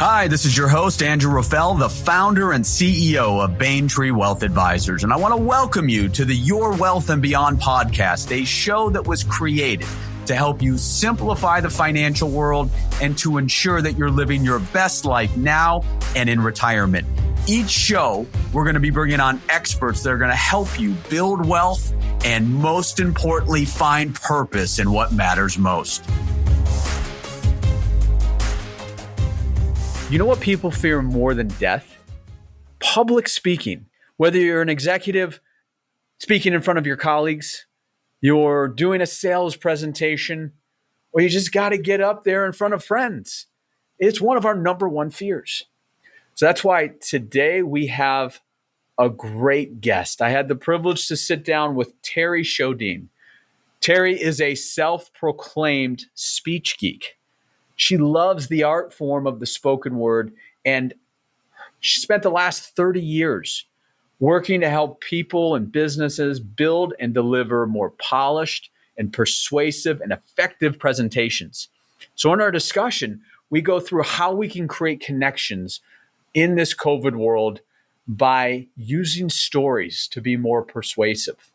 Hi, this is your host, Andrew Raffel, the founder and CEO of Baintree Wealth Advisors. And I want to welcome you to the Your Wealth and Beyond podcast, a show that was created to help you simplify the financial world and to ensure that you're living your best life now and in retirement. Each show, we're going to be bringing on experts that are going to help you build wealth and, most importantly, find purpose in what matters most. You know what people fear more than death? Public speaking. Whether you're an executive speaking in front of your colleagues, you're doing a sales presentation, or you just got to get up there in front of friends. It's one of our number one fears. So that's why today we have a great guest. I had the privilege to sit down with Terri Sjodin. Terri is a self-proclaimed speech geek. She loves the art form of the spoken word, and she spent the last 30 years working to help people and businesses build and deliver more polished and persuasive and effective presentations. So in our discussion, we go through how we can create connections in this COVID world by using stories to be more persuasive.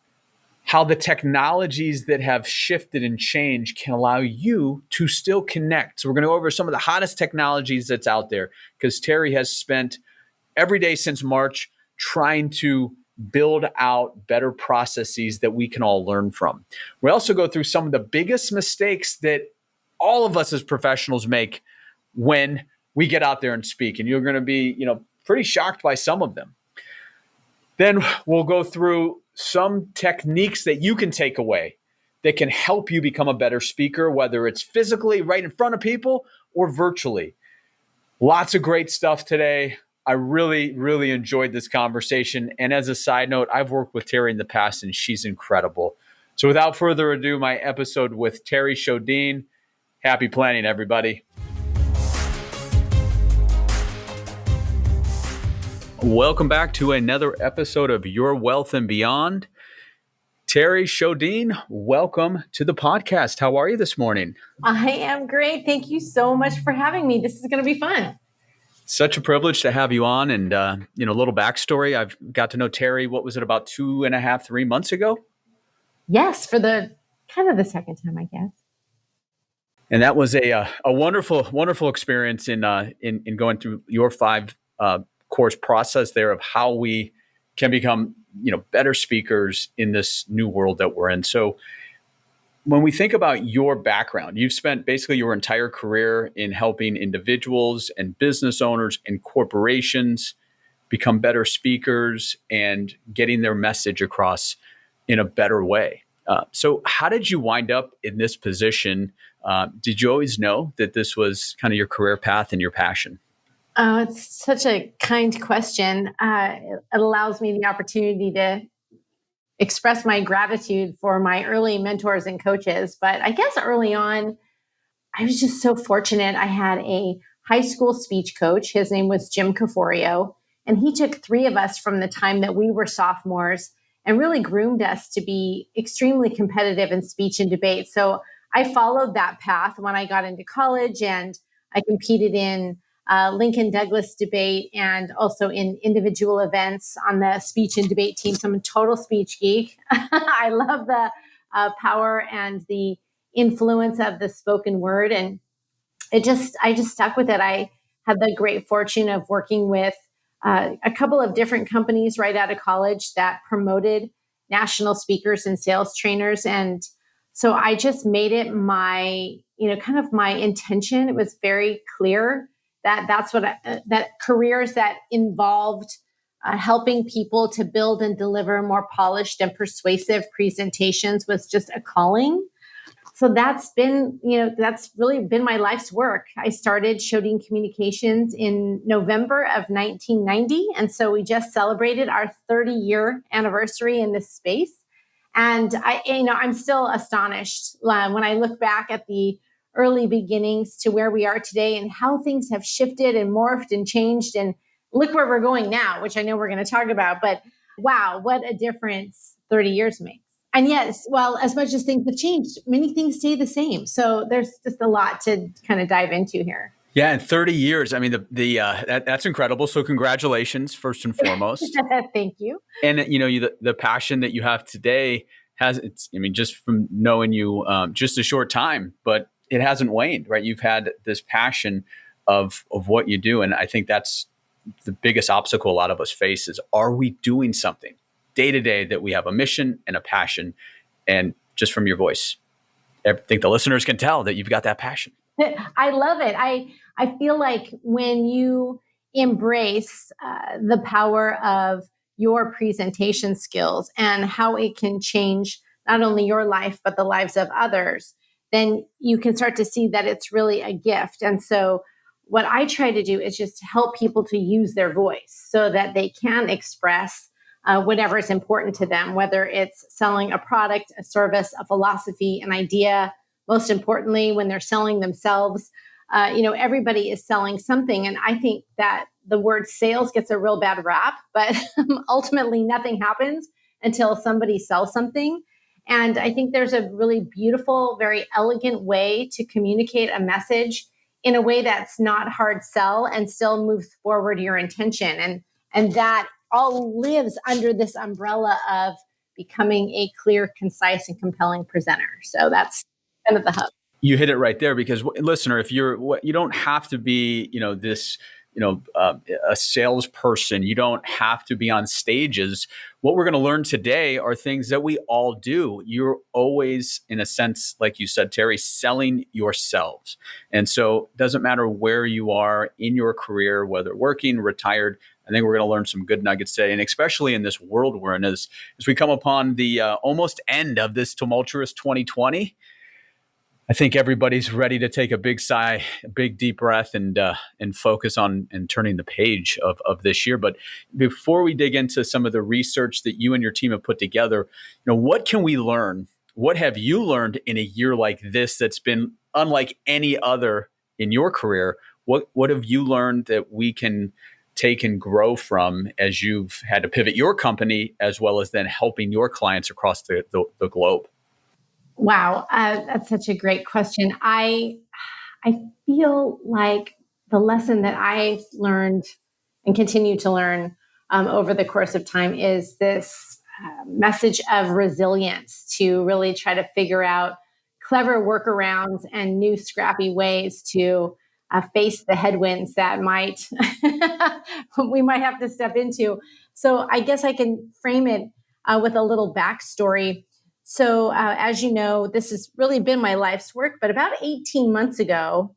How the technologies that have shifted and changed can allow you to still connect. So we're going to go over some of the hottest technologies that's out there, because Terri has spent every day since March trying to build out better processes that we can all learn from. We also go through some of the biggest mistakes that all of us as professionals make when we get out there and speak. And you're going to be, pretty shocked by some of them. Then we'll go through some techniques that you can take away that can help you become a better speaker, whether it's physically right in front of people or virtually. Lots of great stuff today. I really, really enjoyed this conversation. And as a side note, I've worked with Terri in the past and she's incredible. So without further ado, my episode with Terri Sjodin. Happy planning, everybody. Welcome back to another episode of Your Wealth and Beyond. Terri Sjodin, welcome to the podcast. How are you this morning? I am great. Thank you so much for having me. This is going to be fun. Such a privilege to have you on. And, a little backstory. I've got to know Terri, what was it, about 2.5, 3 months ago? Yes, for the second time, I guess. And that was a wonderful, wonderful experience in going through your 5 course process there of how we can become, better speakers in this new world that we're in. So when we think about your background, you've spent basically your entire career in helping individuals and business owners and corporations become better speakers and getting their message across in a better way. So how did you wind up in this position? Did you always know that this was kind of your career path and your passion? Oh, it's such a kind question. It allows me the opportunity to express my gratitude for my early mentors and coaches. But I guess early on, I was just so fortunate. I had a high school speech coach. His name was Jim Caforio, and he took 3 of us from the time that we were sophomores and really groomed us to be extremely competitive in speech and debate. So I followed that path when I got into college, and I competed in Lincoln Douglas debate and also in individual events on the speech and debate team. So I'm a total speech geek. I love the power and the influence of the spoken word. And I just stuck with it. I had the great fortune of working with a couple of different companies right out of college that promoted national speakers and sales trainers. And so I just made it my, kind of my intention. It was very clear that's what that careers that involved helping people to build and deliver more polished and persuasive presentations was just a calling. So that's been, that's really been my life's work. I started Sjodin Communications in November of 1990. And so we just celebrated our 30-year anniversary in this space. And I'm still astonished when I look back at the early beginnings to where we are today and how things have shifted and morphed and changed. And look where we're going now, which I know we're going to talk about. But wow, what a difference 30 years makes. And yes, well, as much as things have changed, many things stay the same. So there's just a lot to kind of dive into here. Yeah, in 30 years, I mean, that's incredible. So congratulations, first and foremost. Thank you. And the passion that you have today it's, I mean, just from knowing you just a short time, but it hasn't waned, right? You've had this passion of what you do. And I think that's the biggest obstacle a lot of us face is, are we doing something day to day that we have a mission and a passion? And just from your voice, I think the listeners can tell that you've got that passion. I love it. I feel like when you embrace the power of your presentation skills and how it can change not only your life, but the lives of others, then you can start to see that it's really a gift. And so, what I try to do is just help people to use their voice so that they can express whatever is important to them, whether it's selling a product, a service, a philosophy, an idea. Most importantly, when they're selling themselves, everybody is selling something. And I think that the word sales gets a real bad rap, but ultimately nothing happens until somebody sells something. And I think there's a really beautiful, very elegant way to communicate a message in a way that's not hard sell and still moves forward your intention. And that all lives under this umbrella of becoming a clear, concise, and compelling presenter. So that's kind of the hub. You hit it right there, because listener, if you don't have to be, this, a salesperson. You don't have to be on stages. What we're going to learn today are things that we all do. You're always, in a sense, like you said, Terri, selling yourselves. And so it doesn't matter where you are in your career, whether working, retired. I think we're going to learn some good nuggets today, and especially in this world we're in, as we come upon the almost end of this tumultuous 2020. I think everybody's ready to take a big sigh, a big deep breath, and focus on and turning the page of this year. But before we dig into some of the research that you and your team have put together, what can we learn? What have you learned in a year like this that's been unlike any other in your career? What have you learned that we can take and grow from as you've had to pivot your company, as well as then helping your clients across the globe? Wow, that's such a great question. I feel like the lesson that I've learned and continue to learn over the course of time is this message of resilience, to really try to figure out clever workarounds and new scrappy ways to face the headwinds that might we might have to step into. So I guess I can frame it with a little backstory. So, as you know, this has really been my life's work, but about 18 months ago,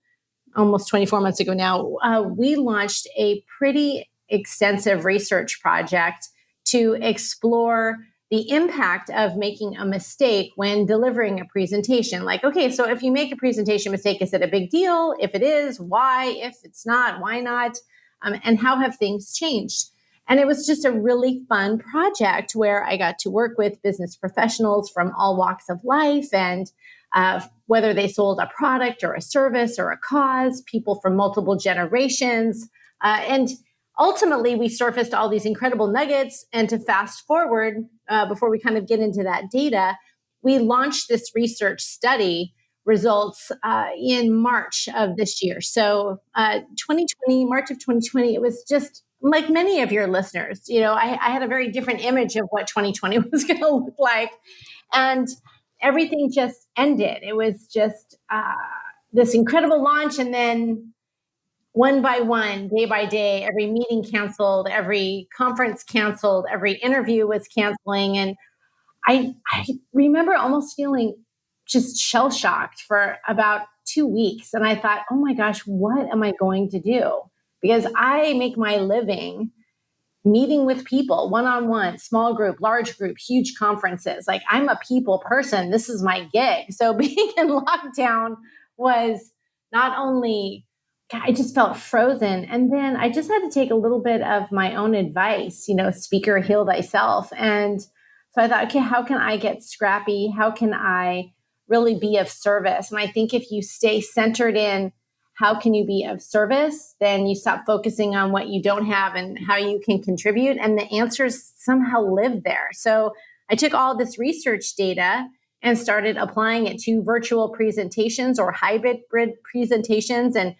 almost 24 months ago now, we launched a pretty extensive research project to explore the impact of making a mistake when delivering a presentation. Like, okay, so if you make a presentation mistake, is it a big deal? If it is, why? If it's not, why not? And how have things changed? And it was just a really fun project where I got to work with business professionals from all walks of life, and whether they sold a product or a service or a cause, people from multiple generations. And ultimately, we surfaced all these incredible nuggets. And to fast forward, before we kind of get into that data, we launched this research study results in March of this year. So 2020, March of 2020, it was just like many of your listeners. I had a very different image of what 2020 was going to look like. And everything just ended. It was just this incredible launch. And then one by one, day by day, every meeting canceled, every conference canceled, every interview was canceling. And I remember almost feeling just shell shocked for about 2 weeks. And I thought, oh my gosh, what am I going to do? Because I make my living meeting with people one-on-one, small group, large group, huge conferences. Like, I'm a people person. This is my gig. So being in lockdown was not only, I just felt frozen. And then I just had to take a little bit of my own advice, speaker, heal thyself. And so I thought, okay, how can I get scrappy? How can I really be of service? And I think if you stay centered in how can you be of service, then you stop focusing on what you don't have and how you can contribute. And the answers somehow live there. So I took all this research data and started applying it to virtual presentations or hybrid presentations. And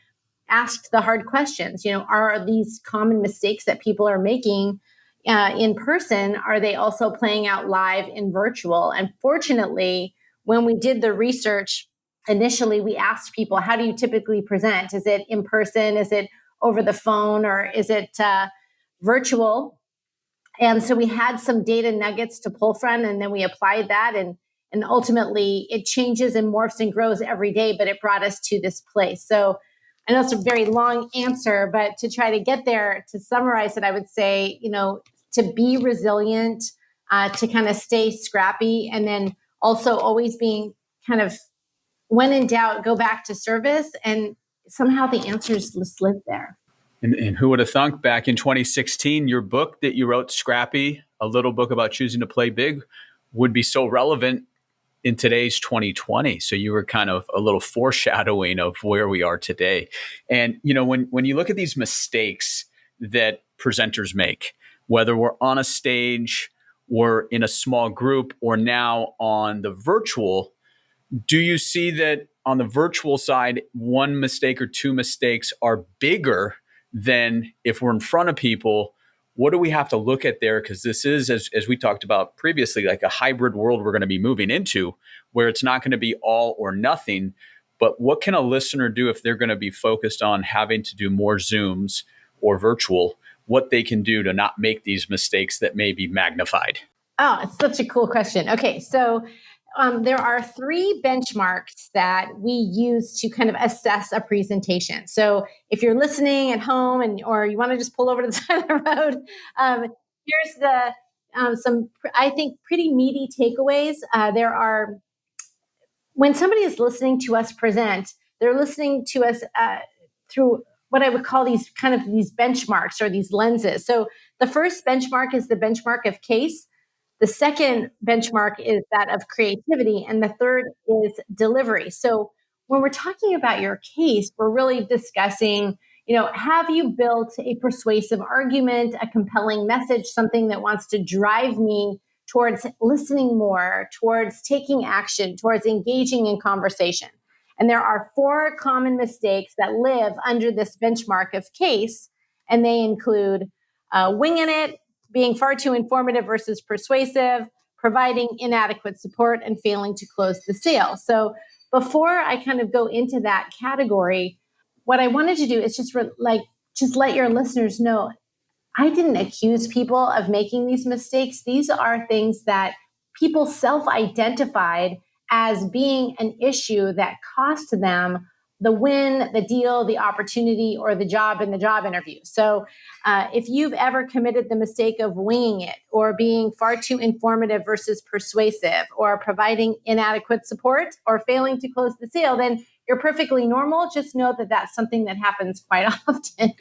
asked the hard questions. Are these common mistakes that people are making in person, are they also playing out live in virtual? And fortunately, when we did the research, initially we asked people, how do you typically present? Is it in person? Is it over the phone? Or is it virtual? And so we had some data nuggets to pull from, and then we applied that. And ultimately, it changes and morphs and grows every day, but it brought us to this place. So I know it's a very long answer, but to try to get there, to summarize it, I would say, to be resilient, to kind of stay scrappy, and then also always being kind of, when in doubt, go back to service. And somehow the answers just live there. And who would have thunk back in 2016, your book that you wrote, Scrappy, a little book about choosing to play big, would be so relevant in today's 2020. So you were kind of a little foreshadowing of where we are today. And, when you look at these mistakes that presenters make, whether we're on a stage or in a small group or now on the virtual, do you see that on the virtual side, one mistake or two mistakes are bigger than if we're in front of people? What do we have to look at there? Because this is, as we talked about previously, like a hybrid world we're going to be moving into, where it's not going to be all or nothing. But what can a listener do if they're going to be focused on having to do more Zooms or virtual, what they can do to not make these mistakes that may be magnified? Oh, it's such a cool question. Okay, so there are 3 benchmarks that we use to kind of assess a presentation. So if you're listening at home or you want to just pull over to the side of the road, here's some, I think, pretty meaty takeaways. There are, when somebody is listening to us present, they're listening to us through what I would call these benchmarks or these lenses. So the first benchmark is the benchmark of case. The second benchmark is that of creativity. And the third is delivery. So when we're talking about your case, we're really discussing, have you built a persuasive argument, a compelling message, something that wants to drive me towards listening more, towards taking action, towards engaging in conversation. And there are 4 common mistakes that live under this benchmark of case, and they include winging it, being far too informative versus persuasive, providing inadequate support, and failing to close the sale. So before I kind of go into that category, what I wanted to do is just let your listeners know, I didn't accuse people of making these mistakes. These are things that people self-identified as being an issue that cost them the win, the deal, the opportunity, or the job in the job interview. So if you've ever committed the mistake of winging it, or being far too informative versus persuasive, or providing inadequate support, or failing to close the sale, then you're perfectly normal. Just know that that's something that happens quite often.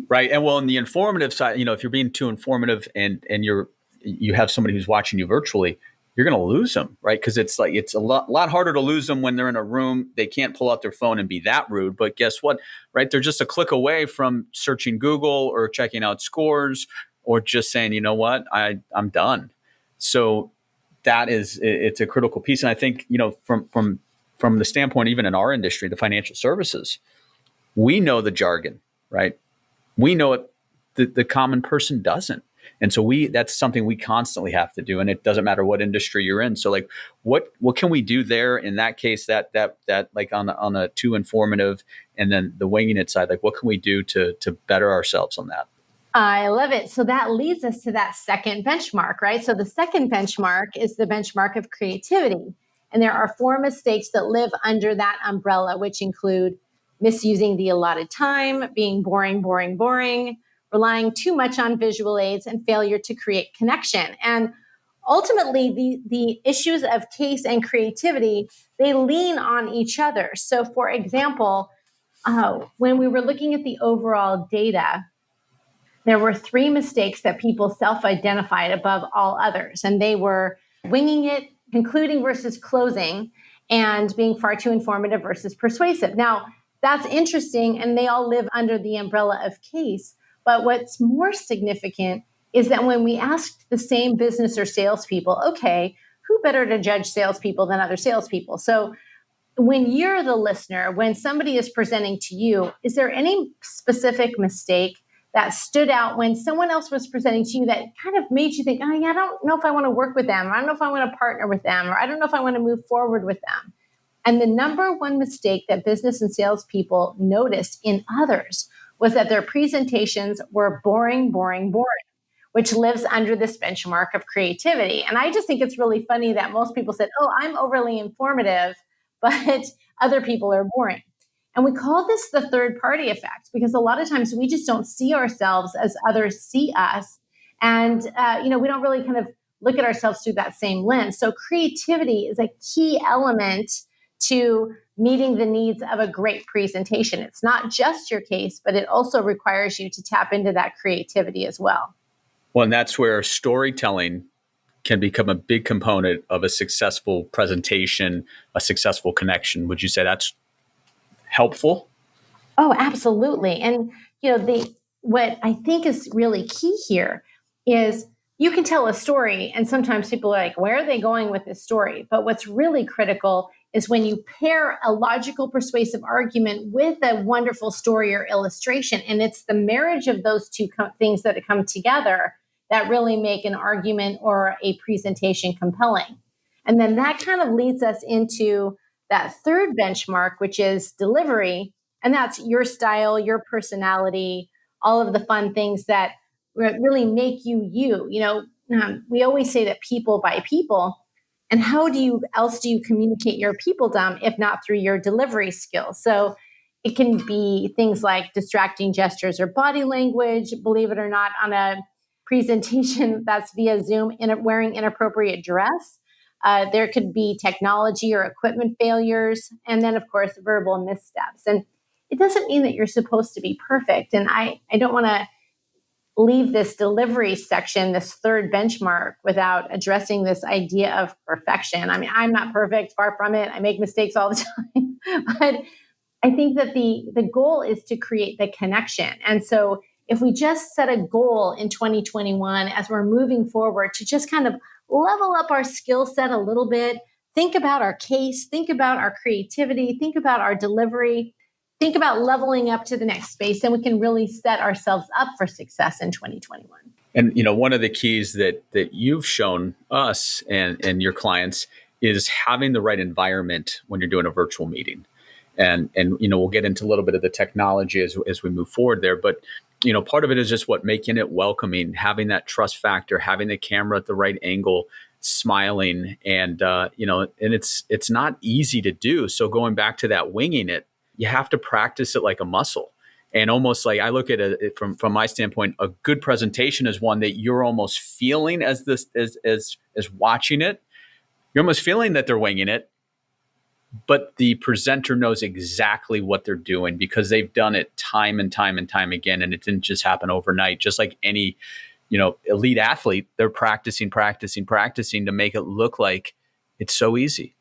Right. And well, on the informative side, if you're being too informative and you have somebody who's watching you virtually, you're going to lose them, right? Because it's a lot harder to lose them when they're in a room. They can't pull out their phone and be that rude. But guess what, right? They're just a click away from searching Google or checking out scores or just saying, you know what, I'm done. So it's a critical piece. And I think, from the standpoint, even in our industry, the financial services, we know the jargon, right? We know it, the common person doesn't. And so that's something we constantly have to do. And it doesn't matter what industry you're in. So like, what can we do there in that case, that like on the too informative and then the winging it side, like what can we do to better ourselves on that? I love it. So that leads us to that second benchmark, right? So the second benchmark is the benchmark of creativity. And there are 4 mistakes that live under that umbrella, which include misusing the allotted time, being boring, relying too much on visual aids, and failure to create connection. And ultimately, the issues of case and creativity, they lean on each other. So for example, when we were looking at the overall data, there were 3 mistakes that people self-identified above all others. And they were winging it, concluding versus closing, and being far too informative versus persuasive. Now, that's interesting, and they all live under the umbrella of case. But what's more significant is that when we asked the same business or salespeople, okay, who better to judge salespeople than other salespeople? So when you're the listener, when somebody is presenting to you, is there any specific mistake that stood out when someone else was presenting to you that kind of made you think, oh, yeah, I don't know if I want to work with them, or I don't know if I want to partner with them, or I don't know if I want to move forward with them? And the number one mistake that business and salespeople noticed in others was that their presentations were boring, boring, boring, which lives under this benchmark of creativity. And I just think it's really funny that most people said, oh, I'm overly informative, but other people are boring. And we call this the third party effect because a lot of times we just don't see ourselves as others see us. And, we don't really kind of look at ourselves through that same lens. So creativity is a key element to meeting the needs of a great presentation. It's not just your case, but it also requires you to tap into that creativity as well. Well, and that's where storytelling can become a big component of a successful presentation, a successful connection. Would you say that's helpful? Oh, absolutely. And what I think is really key here is you can tell a story, and sometimes people are like, where are they going with this story? But what's really critical is when you pair a logical, persuasive argument with a wonderful story or illustration. And it's the marriage of those two things that come together that really make an argument or a presentation compelling. And then that kind of leads us into that third benchmark, which is delivery. And that's your style, your personality, all of the fun things that really make you you. We always say that people buy people. And how else do you communicate your peopledom if not through your delivery skills? So it can be things like distracting gestures or body language, believe it or not, on a presentation that's via Zoom, wearing inappropriate dress. There could be technology or equipment failures, and then, of course, verbal missteps. And it doesn't mean that you're supposed to be perfect. And I don't want to leave this delivery section, this third benchmark, without addressing this idea of perfection. I mean, I'm not perfect, far from it. I make mistakes all the time. But I think that the goal is to create the connection. And so if we just set a goal in 2021 as we're moving forward to just kind of level up our skill set a little bit, think about our case, think about our creativity, think about our delivery, think about leveling up to the next space, and we can really set ourselves up for success in 2021. And one of the keys that you've shown us and your clients is having the right environment when you're doing a virtual meeting. And we'll get into a little bit of the technology as we move forward there, but part of it is just making it welcoming, having that trust factor, having the camera at the right angle, smiling, and and it's not easy to do. So going back to that winging it, you have to practice it like a muscle. And almost like I look at it from my standpoint, a good presentation is one that you're almost feeling as watching it. You're almost feeling that they're winging it, but the presenter knows exactly what they're doing because they've done it time and time and time again. And it didn't just happen overnight. Just like any, elite athlete, they're practicing to make it look like it's so easy.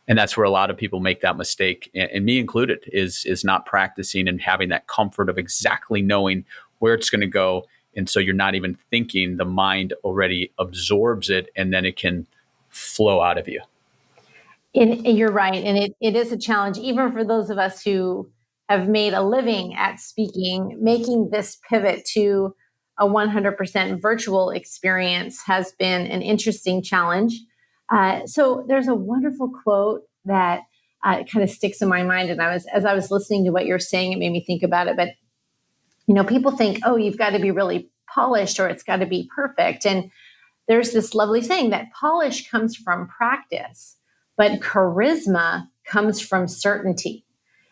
And that's where a lot of people make that mistake, and me included, is not practicing and having that comfort of exactly knowing where it's going to go. And so you're not even thinking, the mind already absorbs it, and then it can flow out of you. And you're right. And it is a challenge, even for those of us who have made a living at speaking. Making this pivot to a 100% virtual experience has been an interesting challenge. So there's a wonderful quote that kind of sticks in my mind. And as I was listening to what you're saying, it made me think about it. But, people think, oh, you've got to be really polished or it's got to be perfect. And there's this lovely saying that polish comes from practice, but charisma comes from certainty.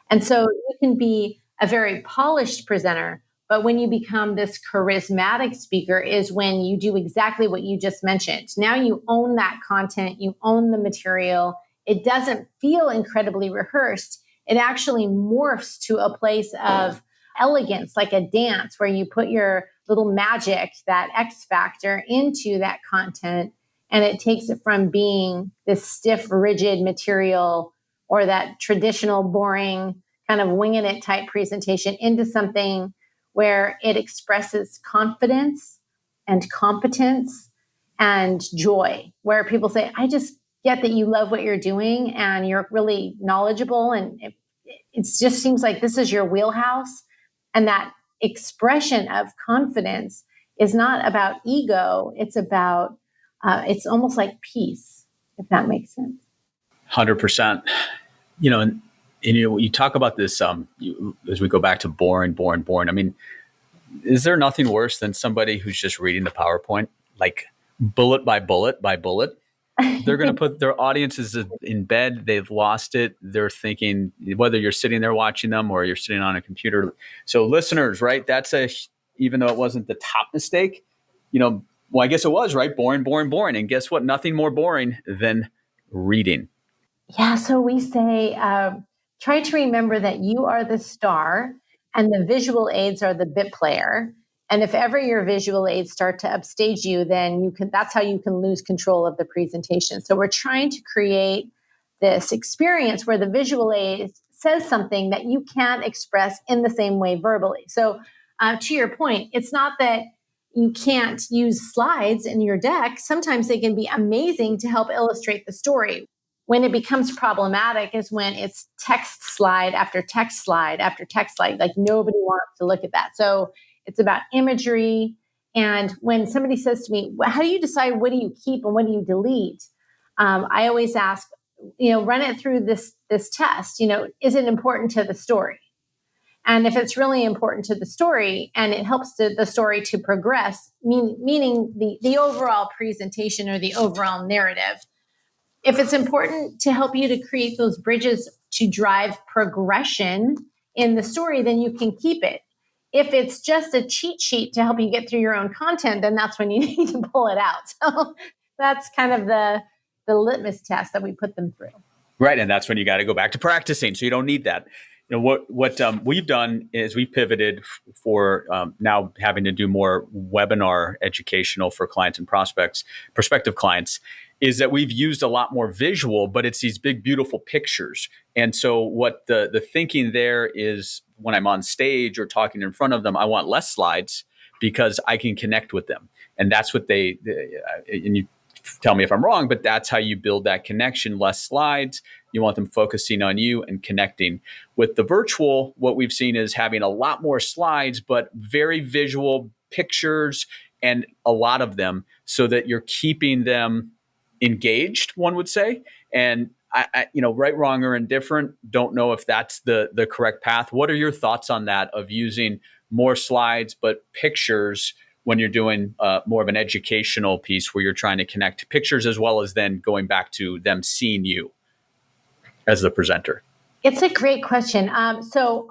And so you can be a very polished presenter, but when you become this charismatic speaker is when you do exactly what you just mentioned. Now you own that content, you own the material. It doesn't feel incredibly rehearsed. It actually morphs to a place of elegance, like a dance where you put your little magic, that X factor, into that content. And it takes it from being this stiff, rigid material or that traditional, boring, kind of winging it type presentation into something where it expresses confidence and competence and joy, where people say, I just get that you love what you're doing and you're really knowledgeable, and it just seems like this is your wheelhouse. And that expression of confidence is not about ego. It's about, it's almost like peace, if that makes sense. 100%. And you talk about this, as we go back to boring. I mean, is there nothing worse than somebody who's just reading the PowerPoint, like bullet by bullet by bullet? They're going to put their audiences in bed. They've lost it. They're thinking, whether you're sitting there watching them or you're sitting on a computer. So listeners, right? Even though it wasn't the top mistake, well, I guess it was, right? Boring. And guess what? Nothing more boring than reading. Yeah. So we say, try to remember that you are the star and the visual aids are the bit player. And if ever your visual aids start to upstage you, then that's how you can lose control of the presentation. So we're trying to create this experience where the visual aid says something that you can't express in the same way verbally. So to your point, it's not that you can't use slides in your deck. Sometimes they can be amazing to help illustrate the story. When it becomes problematic is when it's text slide after text slide after text slide. Like nobody wants to look at that. So it's about imagery. And when somebody says to me, well, how do you decide what do you keep and what do you delete? I always ask, run it through this test. Is it important to the story? And if it's really important to the story and it helps the story to progress, meaning the overall presentation or the overall narrative, if it's important to help you to create those bridges to drive progression in the story, then you can keep it. If it's just a cheat sheet to help you get through your own content, then that's when you need to pull it out. So that's kind of the litmus test that we put them through. Right. And that's when you got to go back to practicing. So you don't need that. What we've done is we've pivoted for now having to do more webinar educational for clients and prospective clients, is that we've used a lot more visual, but it's these big, beautiful pictures. And so what the thinking there is, when I'm on stage or talking in front of them, I want less slides because I can connect with them. And that's what and you tell me if I'm wrong, but that's how you build that connection. Less slides. You want them focusing on you and connecting. With the virtual, what we've seen is having a lot more slides, but very visual pictures, and a lot of them, so that you're keeping them engaged, one would say. And I right, wrong, or indifferent, don't know if that's the correct path. What are your thoughts on that, of using more slides but pictures when you're doing more of an educational piece where you're trying to connect pictures as well as then going back to them seeing you as the presenter? It's a great question. So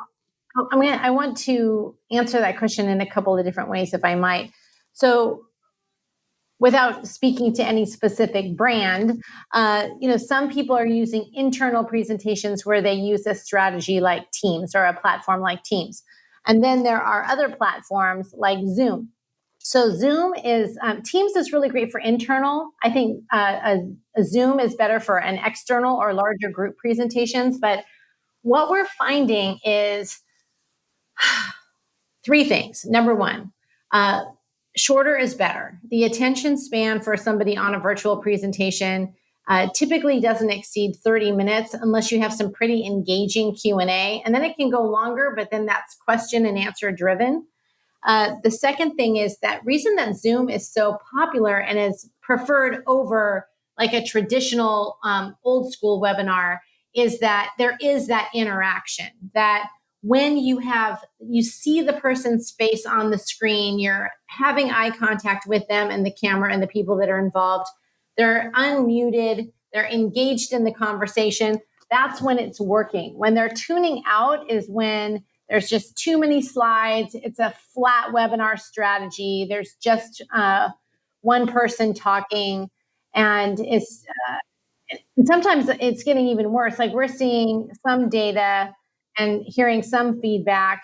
I want to answer that question in a couple of different ways, if I might. So without speaking to any specific brand, some people are using internal presentations where they use a strategy like Teams or a platform like Teams. And then there are other platforms like Zoom. So Teams is really great for internal. I think a Zoom is better for an external or larger group presentations. But what we're finding is three things. Number one, shorter is better. The attention span for somebody on a virtual presentation typically doesn't exceed 30 minutes unless you have some pretty engaging Q&A. And then it can go longer, but then that's question and answer driven. The second thing is that reason that Zoom is so popular and is preferred over like a traditional old school webinar is that there is that interaction, that when you see the person's face on the screen, you're having eye contact with them and the camera and the people that are involved. They're unmuted. They're engaged in the conversation. That's when it's working. When they're tuning out is when there's just too many slides. It's a flat webinar strategy. There's just one person talking, and sometimes it's getting even worse. Like we're seeing some data and hearing some feedback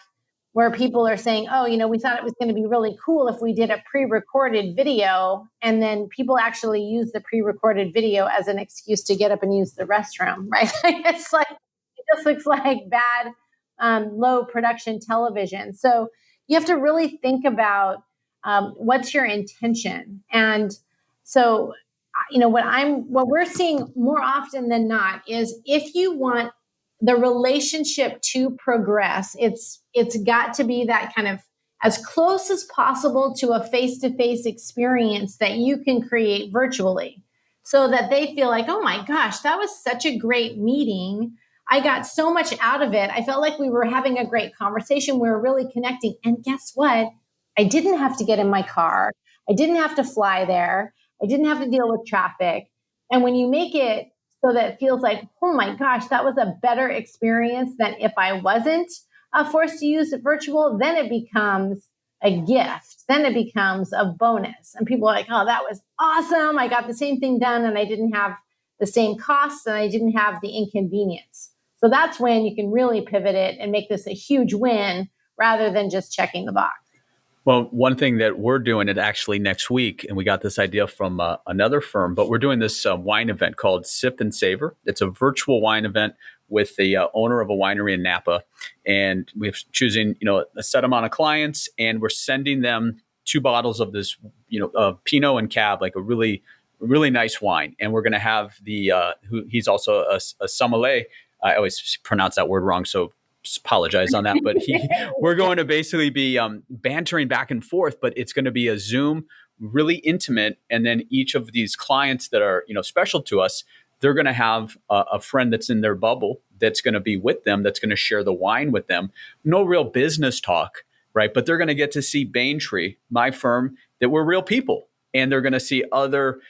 where people are saying, oh, we thought it was going to be really cool if we did a pre-recorded video, and then people actually use the pre-recorded video as an excuse to get up and use the restroom, right? It's like, it just looks like bad, low production television. So you have to really think about what's your intention. And so what we're seeing more often than not is if you want the relationship to progress, it's got to be that kind of as close as possible to a face-to-face experience that you can create virtually so that they feel like, oh my gosh, that was such a great meeting. I got so much out of it. I felt like we were having a great conversation. We were really connecting. And guess what? I didn't have to get in my car. I didn't have to fly there. I didn't have to deal with traffic. And when you make it so that it feels like, oh my gosh, that was a better experience than if I wasn't forced to use it virtual, then it becomes a gift. Then it becomes a bonus. And people are like, oh, that was awesome. I got the same thing done and I didn't have the same costs and I didn't have the inconvenience. So that's when you can really pivot it and make this a huge win rather than just checking the box. Well, one thing that we're doing it actually next week, and we got this idea from another firm, but we're doing this wine event called Sip and Savor. It's a virtual wine event with the owner of a winery in Napa, and we're choosing a set amount of clients, and we're sending them 2 bottles of this Pinot and Cab, like a really nice wine, and we're going to have he's also a sommelier. I always pronounce that word wrong, so apologize on that, but we're going to basically be bantering back and forth, but it's going to be a Zoom, really intimate. And then each of these clients that are, special to us, they're going to have a friend that's in their bubble that's going to be with them, that's going to share the wine with them. No real business talk, right? But they're going to get to see Baintree, my firm, that we're real people. And they're going to see other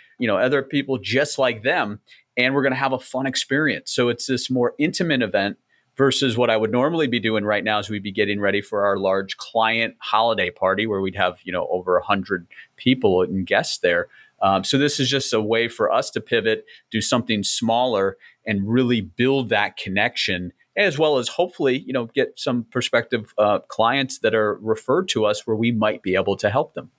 people just like them. And we're going to have a fun experience. So it's this more intimate event versus what I would normally be doing right now is we'd be getting ready for our large client holiday party where we'd have, over 100 people and guests there. So this is just a way for us to pivot, do something smaller and really build that connection, as well as hopefully, get some prospective clients that are referred to us where we might be able to help them.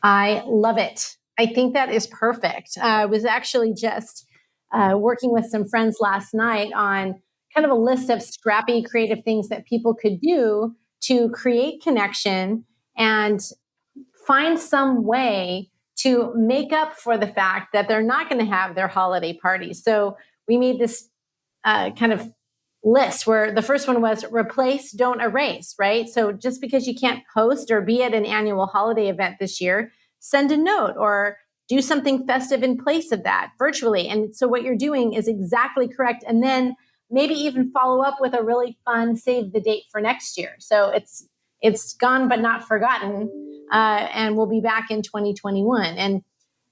I love it. I think that is perfect. I was actually just working with some friends last night on kind of a list of scrappy creative things that people could do to create connection and find some way to make up for the fact that they're not going to have their holiday party. So we made this kind of list where the first one was replace, don't erase, right? So just because you can't host or be at an annual holiday event this year, send a note or do something festive in place of that virtually. And so what you're doing is exactly correct. And then maybe even follow up with a really fun save the date for next year. So it's gone but not forgotten, and we'll be back in 2021. And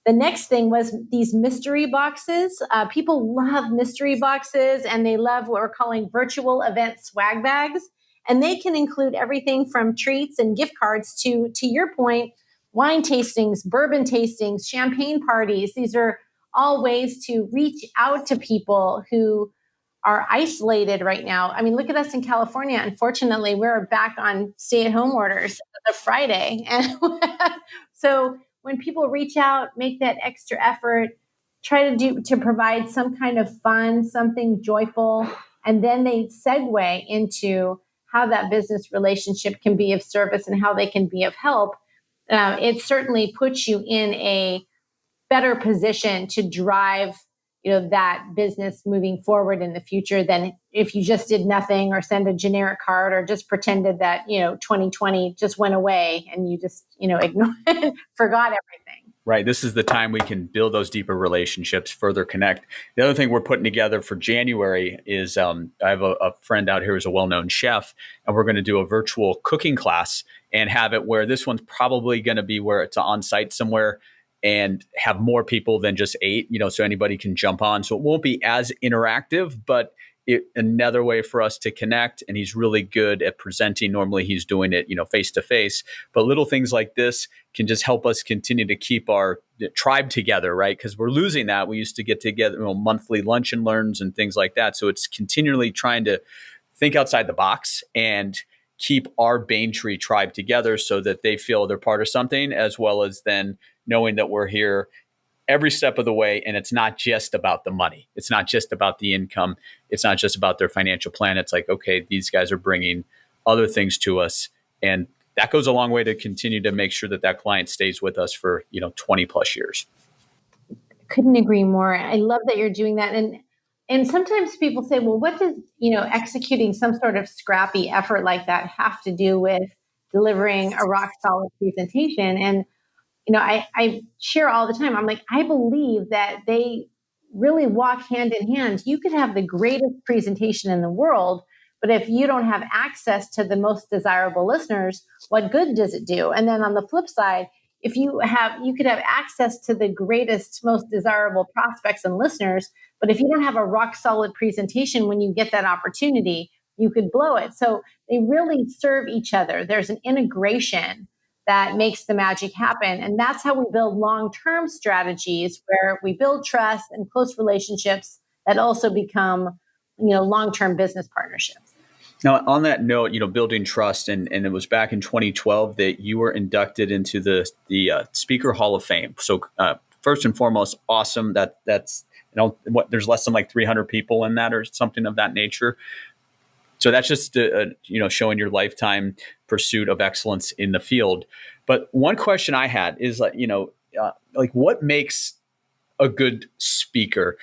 the next thing was these mystery boxes. People love mystery boxes, and they love what we're calling virtual event swag bags. And they can include everything from treats and gift cards to your point, wine tastings, bourbon tastings, champagne parties. These are all ways to reach out to people who are isolated right now. I mean, look at us in California. Unfortunately, we're back on stay-at-home orders as of Friday. And so when people reach out, make that extra effort, try to provide some kind of fun, something joyful, and then they segue into how that business relationship can be of service and how they can be of help. It certainly puts you in a better position to drive that business moving forward in the future than if you just did nothing or send a generic card or just pretended that 2020 just went away and you just ignored forgot everything. Right. This is the time we can build those deeper relationships, further connect. The other thing we're putting together for January is I have a friend out here who's a well-known chef, and we're going to do a virtual cooking class and have it where this one's probably going to be where it's on site somewhere and have more people than just 8, so anybody can jump on. So it won't be as interactive, but another way for us to connect. And he's really good at presenting. Normally he's doing it, face to face, but little things like this can just help us continue to keep our tribe together, right? Because we're losing that. We used to get together, monthly lunch and learns and things like that. So it's continually trying to think outside the box and keep our Baintree tribe together so that they feel they're part of something, as well as then knowing that we're here every step of the way. And it's not just about the money. It's not just about the income. It's not just about their financial plan. It's like, okay, these guys are bringing other things to us. And that goes a long way to continue to make sure that client stays with us for, 20 plus years. Couldn't agree more. I love that you're doing that. And sometimes people say, well, what does, executing some sort of scrappy effort like that have to do with delivering a rock solid presentation? And I share all the time. I'm like, I believe that they really walk hand in hand. You could have the greatest presentation in the world, but if you don't have access to the most desirable listeners, what good does it do? And then on the flip side, if you could have access to the greatest, most desirable prospects and listeners, but if you don't have a rock solid presentation when you get that opportunity, you could blow it. So they really serve each other. There's an integration that makes the magic happen. And that's how we build long-term strategies where we build trust and close relationships that also become, long-term business partnerships. Now, on that note, building trust, and it was back in 2012 that you were inducted into the Speaker Hall of Fame. So first and foremost, awesome. That's there's less than like 300 people in that or something of that nature. So that's just showing your lifetime pursuit of excellence in the field. But one question I had is like what makes a good speaker?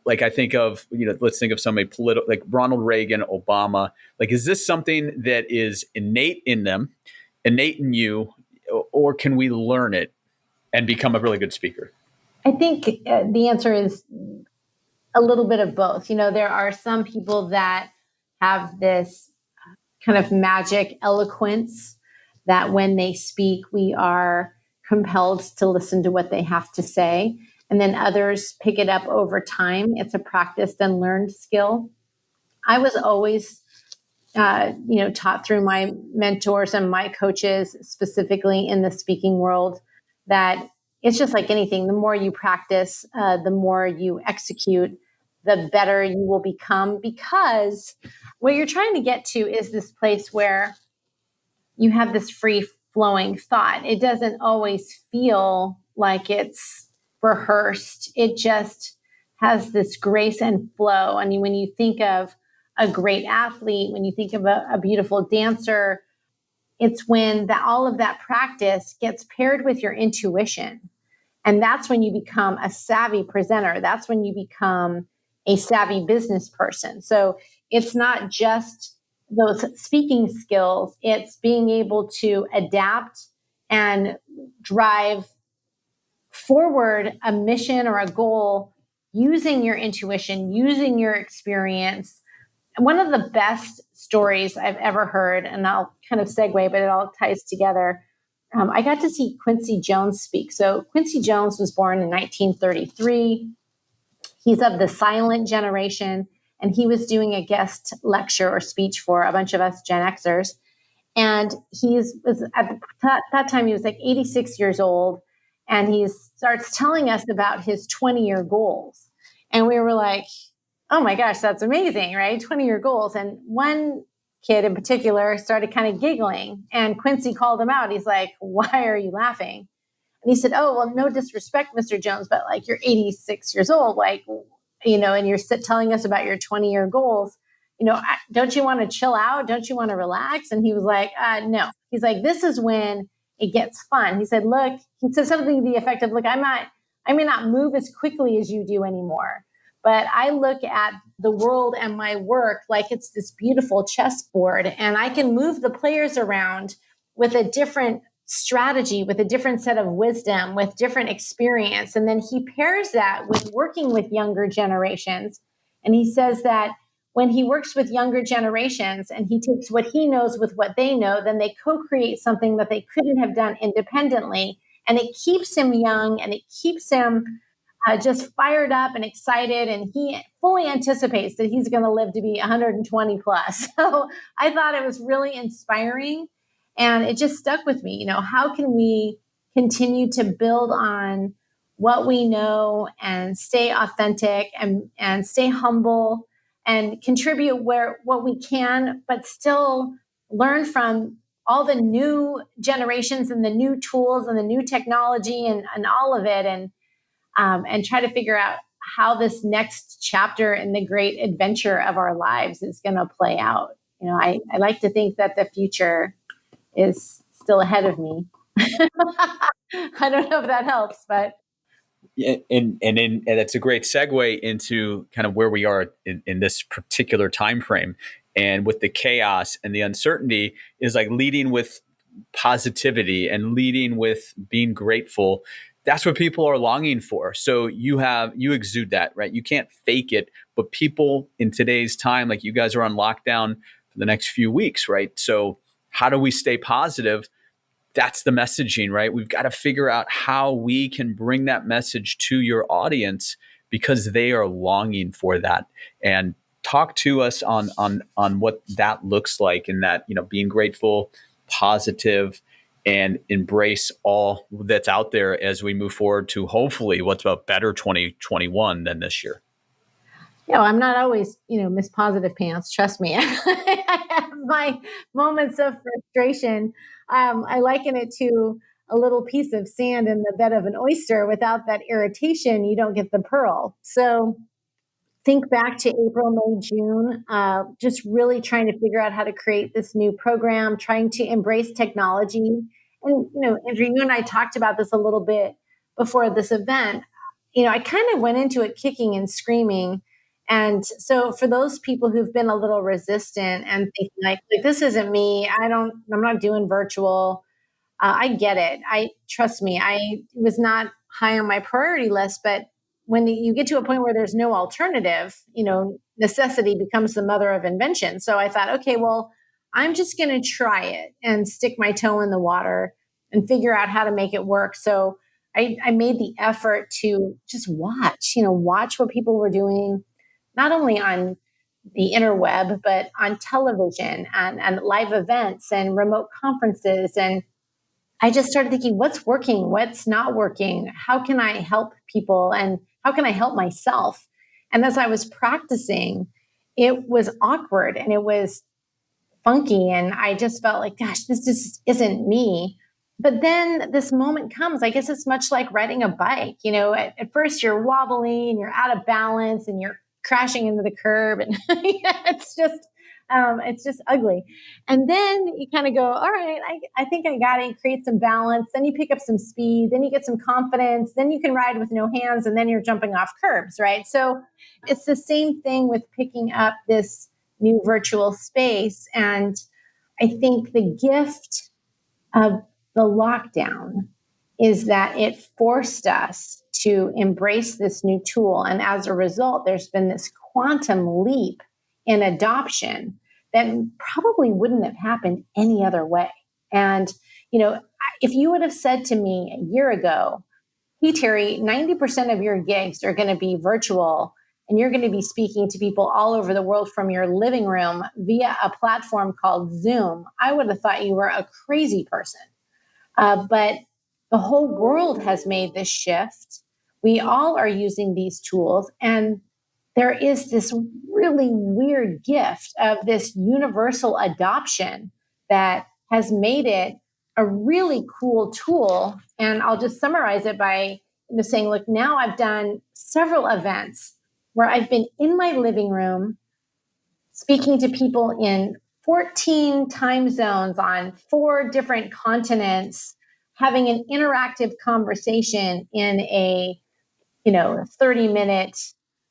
Like I think of let's think of somebody political like Ronald Reagan, Obama. Like, is this something that is innate in them, innate in you, or can we learn it and become a really good speaker? I think the answer is a little bit of both. There are some people that have this kind of magic eloquence that when they speak, we are compelled to listen to what they have to say. And then others pick it up over time. It's a practiced and learned skill. I was always, taught through my mentors and my coaches, specifically in the speaking world, that it's just like anything. The more you practice, the more you execute, the better you will become, because what you're trying to get to is this place where you have this free flowing thought. It doesn't always feel like it's rehearsed. It just has this grace and flow. I mean, when you think of a great athlete, when you think of a beautiful dancer, it's when all of that practice gets paired with your intuition. And that's when you become a savvy presenter. That's when you become a savvy business person. So it's not just those speaking skills, it's being able to adapt and drive forward a mission or a goal using your intuition, using your experience. One of the best stories I've ever heard, and I'll kind of segue, but it all ties together. I got to see Quincy Jones speak. So Quincy Jones was born in 1933. He's of the silent generation, and he was doing a guest lecture or speech for a bunch of us Gen Xers. And was at that time, he was like 86 years old, and he starts telling us about his 20-year goals. And we were like, oh my gosh, that's amazing, right? 20-year goals. And one kid in particular started kind of giggling, and Quincy called him out. He's like, why are you laughing? And he said, oh, well, no disrespect, Mr. Jones, but like you're 86 years old, like, and you're telling us about your 20-year goals. Don't you want to chill out? Don't you want to relax? And he was like, no. He's like, this is when it gets fun. He said, look, he said something to the effect of, look, I may not move as quickly as you do anymore, but I look at the world and my work like it's this beautiful chessboard, and I can move the players around with a different strategy, with a different set of wisdom, with different experience. And then he pairs that with working with younger generations. And he says that when he works with younger generations and he takes what he knows with what they know, then they co-create something that they couldn't have done independently. And it keeps him young, and it keeps him just fired up and excited. And he fully anticipates that he's going to live to be 120 plus. So I thought it was really inspiring. And it just stuck with me. How can we continue to build on what we know and stay authentic and stay humble and contribute what we can, but still learn from all the new generations and the new tools and the new technology and all of it, and try to figure out how this next chapter in the great adventure of our lives is going to play out. I like to think that the future is still ahead of me. I don't know if that helps, but And that's a great segue into kind of where we are in this particular time frame, and with the chaos and the uncertainty is like leading with positivity and leading with being grateful. That's what people are longing for. So you exude that, right? You can't fake it, but people in today's time, like you guys are on lockdown for the next few weeks, right? So how do we stay positive? That's the messaging, right? We've got to figure out how we can bring that message to your audience because they are longing for that. And talk to us on what that looks like, in that, being grateful, positive, and embrace all that's out there as we move forward to hopefully what's a better 2021 than this year. I'm not always, Miss Positive Pants. Trust me. I have my moments of frustration. I liken it to a little piece of sand in the bed of an oyster. Without that irritation, you don't get the pearl. So think back to April, May, June, just really trying to figure out how to create this new program, trying to embrace technology. And, Andrew, you and I talked about this a little bit before this event. I kind of went into it kicking and screaming. And so for those people who've been a little resistant and thinking like this isn't me, I'm not doing virtual. I get it. Trust me, I was not high on my priority list, but when you get to a point where there's no alternative, necessity becomes the mother of invention. So I thought, okay, well, I'm just going to try it and stick my toe in the water and figure out how to make it work. So I made the effort to just watch what people were doing, not only on the interweb, but on television and live events and remote conferences. And I just started thinking, what's working? What's not working? How can I help people? And how can I help myself? And as I was practicing, it was awkward and it was funky. And I just felt like, gosh, this just isn't me. But then this moment comes. I guess it's much like riding a bike. At first you're wobbly and you're out of balance and you're crashing into the curb. And it's just ugly. And then you kind of go, all right, I think I got it. Create some balance. Then you pick up some speed. Then you get some confidence. Then you can ride with no hands. And then you're jumping off curbs, right? So it's the same thing with picking up this new virtual space. And I think the gift of the lockdown is that it forced us to embrace this new tool. And as a result, there's been this quantum leap in adoption that probably wouldn't have happened any other way. And, if you would have said to me a year ago, hey, Terri, 90% of your gigs are going to be virtual and you're going to be speaking to people all over the world from your living room via a platform called Zoom, I would have thought you were a crazy person. But the whole world has made this shift. We all are using these tools, and there is this really weird gift of this universal adoption that has made it a really cool tool. And I'll just summarize it by saying, look, now I've done several events where I've been in my living room speaking to people in 14 time zones on 4 different continents, having an interactive conversation in a 30-minute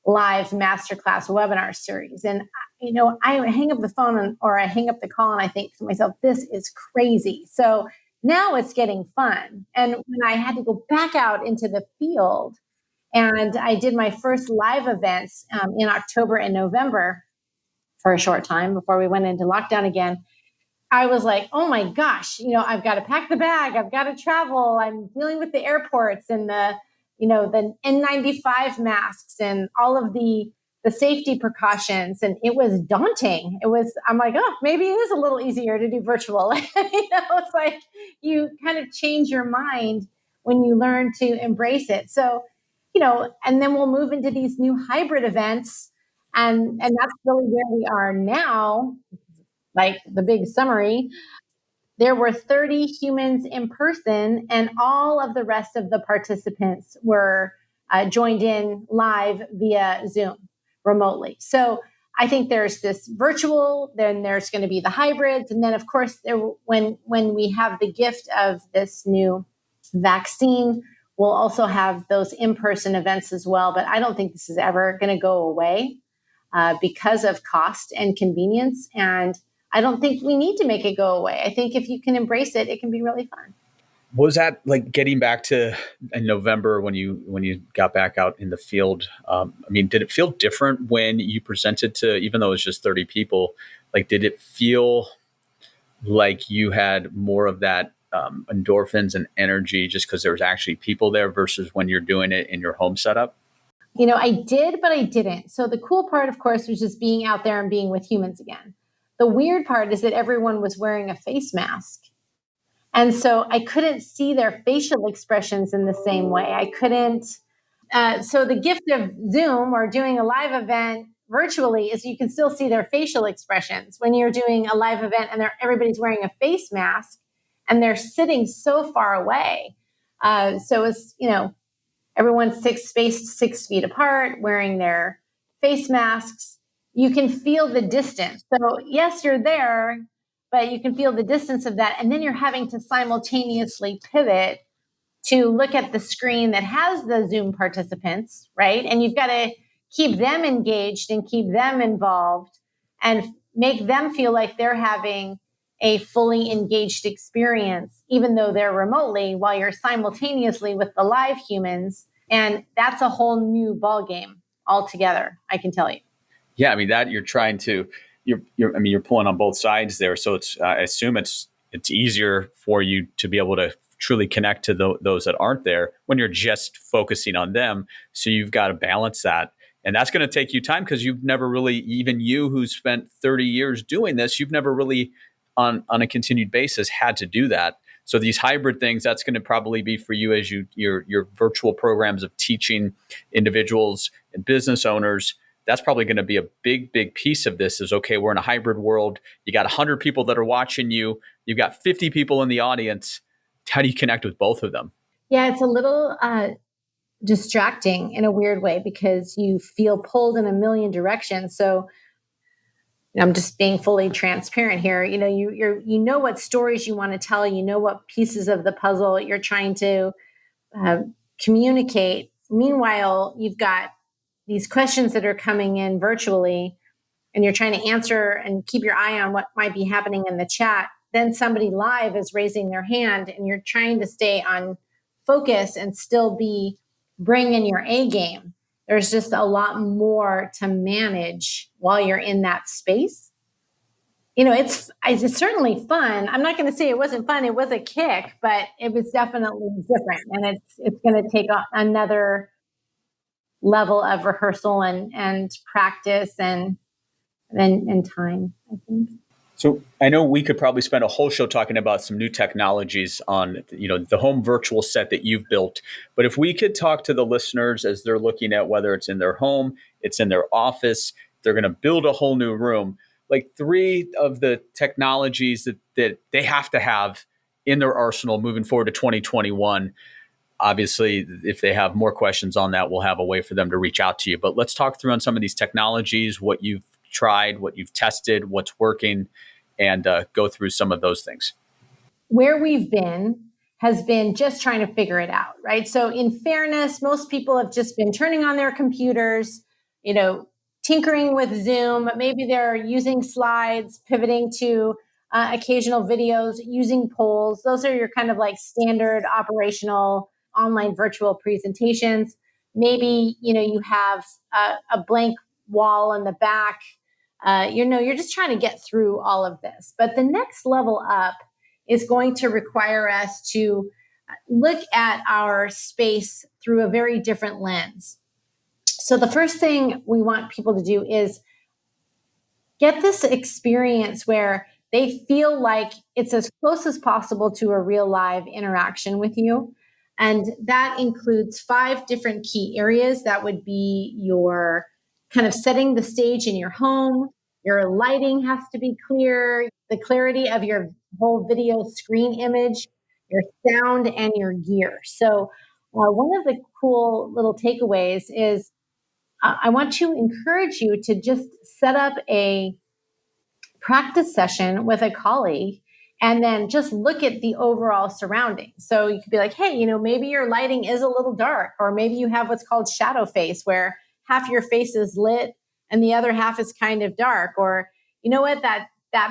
live masterclass webinar series. And I hang up the phone or I hang up the call and I think to myself, this is crazy. So now it's getting fun. And when I had to go back out into the field and I did my first live events in October and November for a short time before we went into lockdown again, I was like, oh my gosh, I've got to pack the bag. I've got to travel. I'm dealing with the airports and the N95 masks and all of the safety precautions. And it was daunting. I'm like, oh, maybe it is a little easier to do virtual. It's like you kind of change your mind when you learn to embrace it. So, and then we'll move into these new hybrid events. And that's really where we are now. Like the big summary, there were 30 humans in person, and all of the rest of the participants were joined in live via Zoom remotely. So I think there's this virtual, then there's going to be the hybrids, and then of course when we have the gift of this new vaccine, we'll also have those in-person events as well. But I don't think this is ever going to go away because of cost and convenience. And I don't think we need to make it go away. I think if you can embrace it, it can be really fun. Was that like getting back to in November when you got back out in the field? I mean, did it feel different when you presented to, even though it was just 30 people? Like, did it feel like you had more of that endorphins and energy just because there was actually people there versus when you're doing it in your home setup? I did, but I didn't. So the cool part, of course, was just being out there and being with humans again. The weird part is that everyone was wearing a face mask. And so I couldn't see their facial expressions in the same way. I couldn't. So the gift of Zoom or doing a live event virtually is you can still see their facial expressions. When you're doing a live event and everybody's wearing a face mask and they're sitting so far away. So it's, everyone's spaced 6 feet apart, wearing their face masks. You can feel the distance. So yes, you're there, but you can feel the distance of that. And then you're having to simultaneously pivot to look at the screen that has the Zoom participants, right? And you've got to keep them engaged and keep them involved and make them feel like they're having a fully engaged experience, even though they're remotely, while you're simultaneously with the live humans. And that's a whole new ballgame altogether, I can tell you. Yeah, I mean that you're trying to you're pulling on both sides there. So it's I assume it's easier for you to be able to truly connect to those that aren't there when you're just focusing on them. So you've got to balance that. And that's going to take you time because you've never really, even you who spent 30 years doing this, you've never really on a continued basis had to do that. So these hybrid things, that's going to probably be for you as your virtual programs of teaching individuals and business owners. That's probably going to be a big piece of this is, okay, we're in a hybrid world. You got 100 people that are watching you. You've got 50 people in the audience. How do you connect with both of them? Yeah, it's a little distracting in a weird way because you feel pulled in a million directions. So I'm just being fully transparent here. You know what stories you want to tell. You know what pieces of the puzzle you're trying to communicate. Meanwhile, you've got these questions that are coming in virtually, and you're trying to answer and keep your eye on what might be happening in the chat. Then somebody live is raising their hand, and you're trying to stay on focus and still bring in your A game. There's just a lot more to manage while you're in that space. It's certainly fun. I'm not going to say it wasn't fun. It was a kick, but it was definitely different, and it's going to take another level of rehearsal and practice and time, I think. So I know we could probably spend a whole show talking about some new technologies on, the home virtual set that you've built. But if we could talk to the listeners as they're looking at whether it's in their home, it's in their office, they're going to build a whole new room, like 3 of the technologies that they have to have in their arsenal moving forward to 2021. Obviously, if they have more questions on that, we'll have a way for them to reach out to you. But let's talk through on some of these technologies, what you've tried, what you've tested, what's working, and go through some of those things. Where we've been has been just trying to figure it out, right? So in fairness, most people have just been turning on their computers, tinkering with Zoom. Maybe they're using slides, pivoting to occasional videos, using polls. Those are your kind of like standard operational online virtual presentations. Maybe, you have a blank wall in the back. You're just trying to get through all of this. But the next level up is going to require us to look at our space through a very different lens. So the first thing we want people to do is get this experience where they feel like it's as close as possible to a real live interaction with you. And that includes 5 different key areas. That would be your kind of setting the stage in your home. Your lighting has to be clear, the clarity of your whole video screen image, your sound, and your gear. So one of the cool little takeaways is I want to encourage you to just set up a practice session with a colleague and then just look at the overall surroundings. So you could be like, hey, maybe your lighting is a little dark, or maybe you have what's called shadow face, where half your face is lit and the other half is kind of dark. Or you know what, that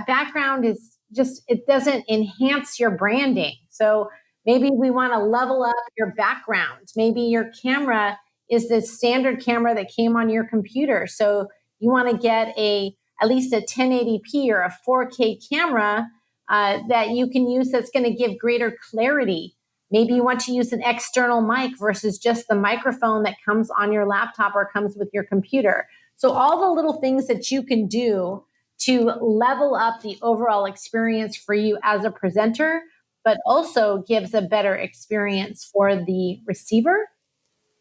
background is just, it doesn't enhance your branding. So maybe we want to level up your background. Maybe your camera is the standard camera that came on your computer. So you want to get at least a 1080p or a 4K camera that you can use, that's going to give greater clarity. Maybe you want to use an external mic versus just the microphone that comes on your laptop or comes with your computer. So all the little things that you can do to level up the overall experience for you as a presenter, but also gives a better experience for the receiver,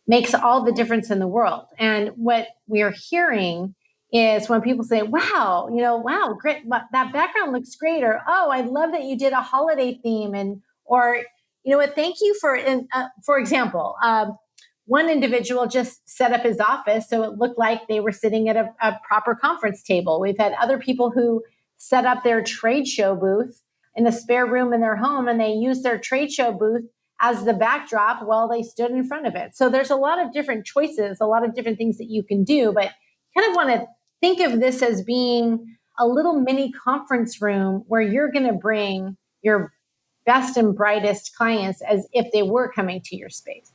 makes all the difference in the world. And what we're hearing is when people say, wow, wow, great, that background looks great. Or, oh, I love that you did a holiday theme. And, or, you know what, thank you for example, one individual just set up his office so it looked like they were sitting at a proper conference table. We've had other people who set up their trade show booth in a spare room in their home, and they use their trade show booth as the backdrop while they stood in front of it. So there's a lot of different choices, a lot of different things that you can do, but kind of want to think of this as being a little mini conference room where you're going to bring your best and brightest clients as if they were coming to your space.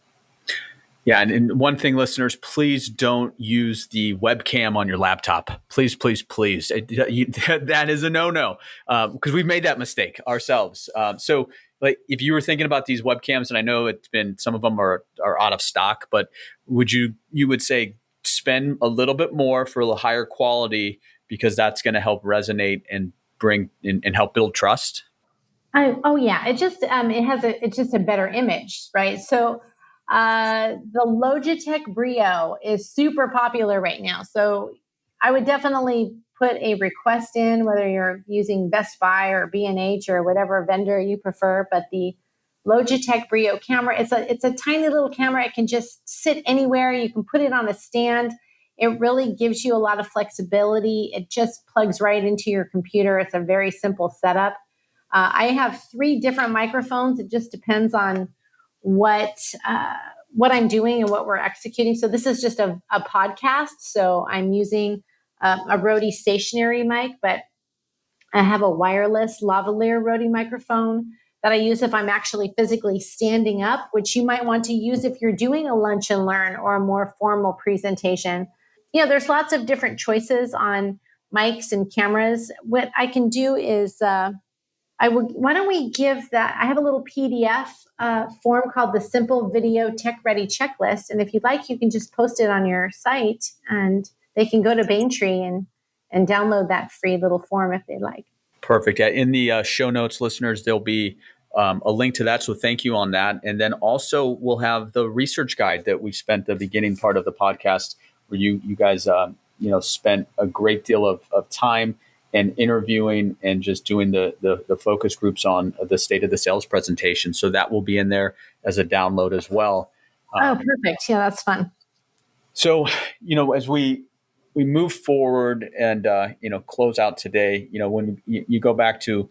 Yeah, and one thing, listeners, please don't use the webcam on your laptop. Please, please, please. That is a no-no, because we've made that mistake ourselves. So, like, if you were thinking about these webcams, and I know it's been, some of them are out of stock, but you would say spend a little bit more for a higher quality, because that's going to help resonate and bring and help build trust? Oh yeah, it's just a better image, right? So the Logitech Brio is super popular right now. So I would definitely put a request in, whether you're using Best Buy or B&H or whatever vendor you prefer. But the Logitech Brio camera, it's a tiny little camera. It can just sit anywhere. You can put it on a stand. It really gives you a lot of flexibility. It just plugs right into your computer. It's a very simple setup. I have 3 different microphones. It just depends on what I'm doing and what we're executing. So this is just a podcast. So I'm using a Rode stationary mic, but I have a wireless lavalier Rode microphone that I use if I'm actually physically standing up, which you might want to use if you're doing a lunch and learn or a more formal presentation. There's lots of different choices on mics and cameras. What I can do is why don't we give that? I have a little PDF form called the Simple Video Tech Ready Checklist. And if you'd like, you can just post it on your site, and they can go to Baintree and download that free little form if they'd like. Perfect. Yeah, in the show notes, listeners, there'll be a link to that. So thank you on that. And then also we'll have the research guide that we spent the beginning part of the podcast, where you guys spent a great deal of time and interviewing and just doing the focus groups on the state of the sales presentation. So that will be in there as a download as well. Oh, perfect. Yeah, that's fun. So, as we move forward and, close out today, when you go back to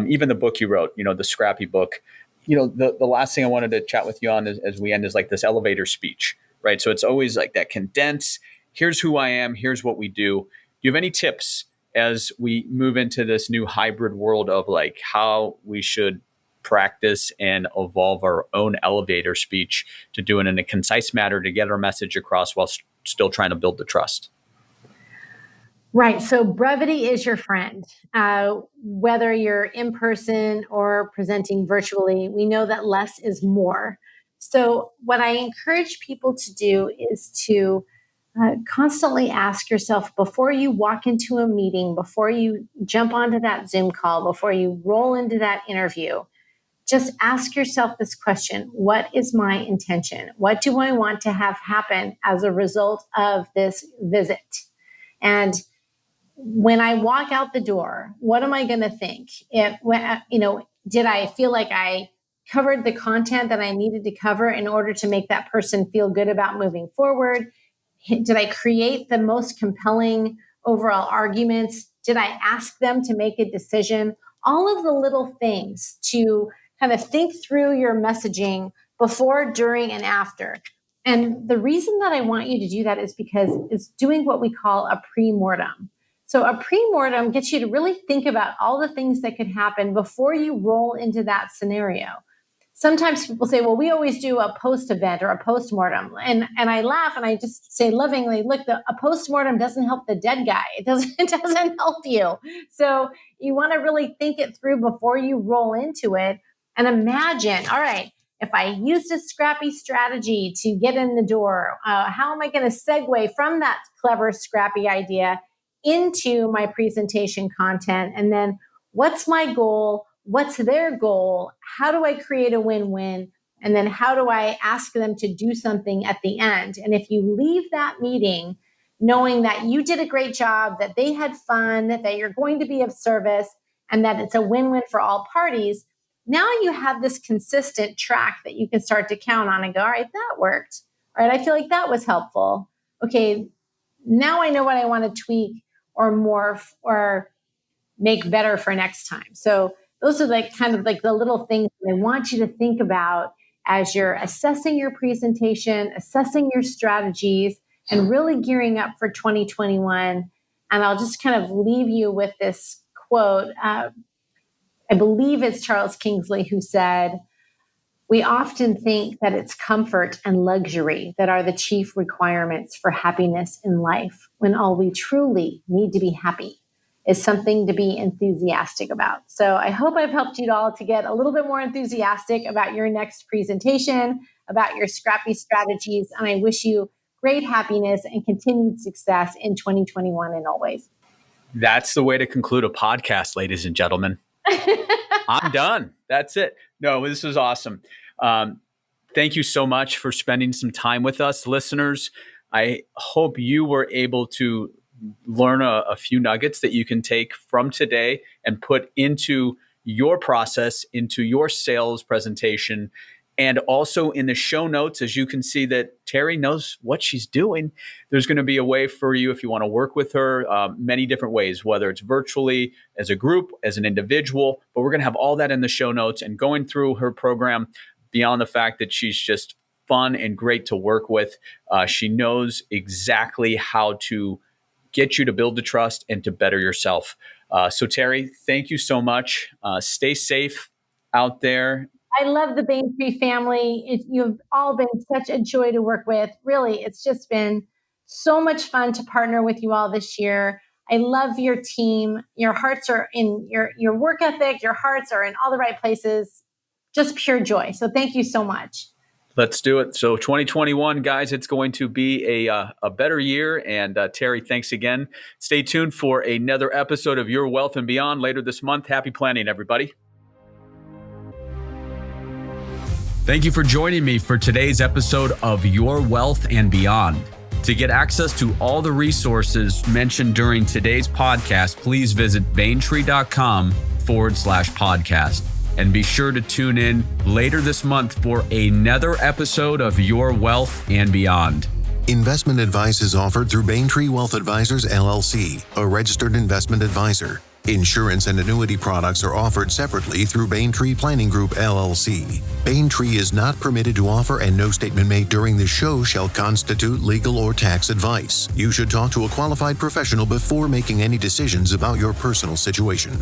even the book you wrote, the scrappy book, the last thing I wanted to chat with you on as we end is like this elevator speech, right? So it's always like that condense, here's who I am, here's what we do. Do you have any tips as we move into this new hybrid world of like how we should practice and evolve our own elevator speech to do it in a concise manner to get our message across while still trying to build the trust? Right. So brevity is your friend. Whether you're in person or presenting virtually, we know that less is more. So what I encourage people to do is to constantly ask yourself, before you walk into a meeting, before you jump onto that Zoom call, before you roll into that interview, just ask yourself this question: what is my intention? What do I want to have happen as a result of this visit? And when I walk out the door, what am I going to think? Did I feel like I covered the content that I needed to cover in order to make that person feel good about moving forward? Did I create the most compelling overall arguments? Did I ask them to make a decision? all of the little things to kind of think through your messaging before, during, and after. And the reason that I want you to do that is because it's doing what we call a pre-mortem. So a pre-mortem gets you to really think about all the things that could happen before you roll into that scenario. Sometimes people say, well, we always do a post-event or a post-mortem. And I laugh and I just say lovingly, look, a post-mortem doesn't help the dead guy. It doesn't help you. So you want to really think it through before you roll into it and imagine, all right, if I used a scrappy strategy to get in the door, how am I going to segue from that clever, scrappy idea into my presentation content? And then what's my goal? What's their goal? How do I create a win-win? And then how do I ask them to do something at the end? And if you leave that meeting knowing that you did a great job, that they had fun, that you're going to be of service, and that it's a win-win for all parties, now you have this consistent track that you can start to count on and go, all right, that worked. All right, I feel like that was helpful. Okay, now I know what I want to tweak or morph or make better for next time. So those are like kind of like the little things that I want you to think about as you're assessing your presentation, assessing your strategies, and really gearing up for 2021. And I'll just kind of leave you with this quote. I believe it's Charles Kingsley who said, "We often think that it's comfort and luxury that are the chief requirements for happiness in life, when all we truly need to be happy is something to be enthusiastic about." So I hope I've helped you all to get a little bit more enthusiastic about your next presentation, about your scrappy strategies. And I wish you great happiness and continued success in 2021 and always. That's the way to conclude a podcast, ladies and gentlemen. I'm done. That's it. No, this was awesome. Thank you so much for spending some time with us, listeners. I hope you were able to learn a few nuggets that you can take from today and put into your process, into your sales presentation. And also in the show notes, as you can see that Terri knows what she's doing, there's going to be a way for you if you want to work with her, many different ways, whether it's virtually, as a group, as an individual. But we're going to have all that in the show notes, and going through her program, beyond the fact that she's just fun and great to work with. She knows exactly how to get you to build the trust and to better yourself. So Terri, thank you so much. Stay safe out there. I love the Baintree family. You've all been such a joy to work with. Really, it's just been so much fun to partner with you all this year. I love your team. Your hearts are in your work ethic. Your hearts are in all the right places. Just pure joy. So thank you so much. Let's do it. So 2021, guys, it's going to be a better year. And Terri, thanks again. Stay tuned for another episode of Your Wealth and Beyond later this month. Happy planning, everybody. Thank you for joining me for today's episode of Your Wealth and Beyond. To get access to all the resources mentioned during today's podcast, please visit Baintree.com/podcast. And be sure to tune in later this month for another episode of Your Wealth and Beyond. Investment advice is offered through Baintree Wealth Advisors, LLC, a registered investment advisor. Insurance and annuity products are offered separately through Baintree Planning Group, LLC. Baintree is not permitted to offer, and no statement made during this show shall constitute legal or tax advice. You should talk to a qualified professional before making any decisions about your personal situation.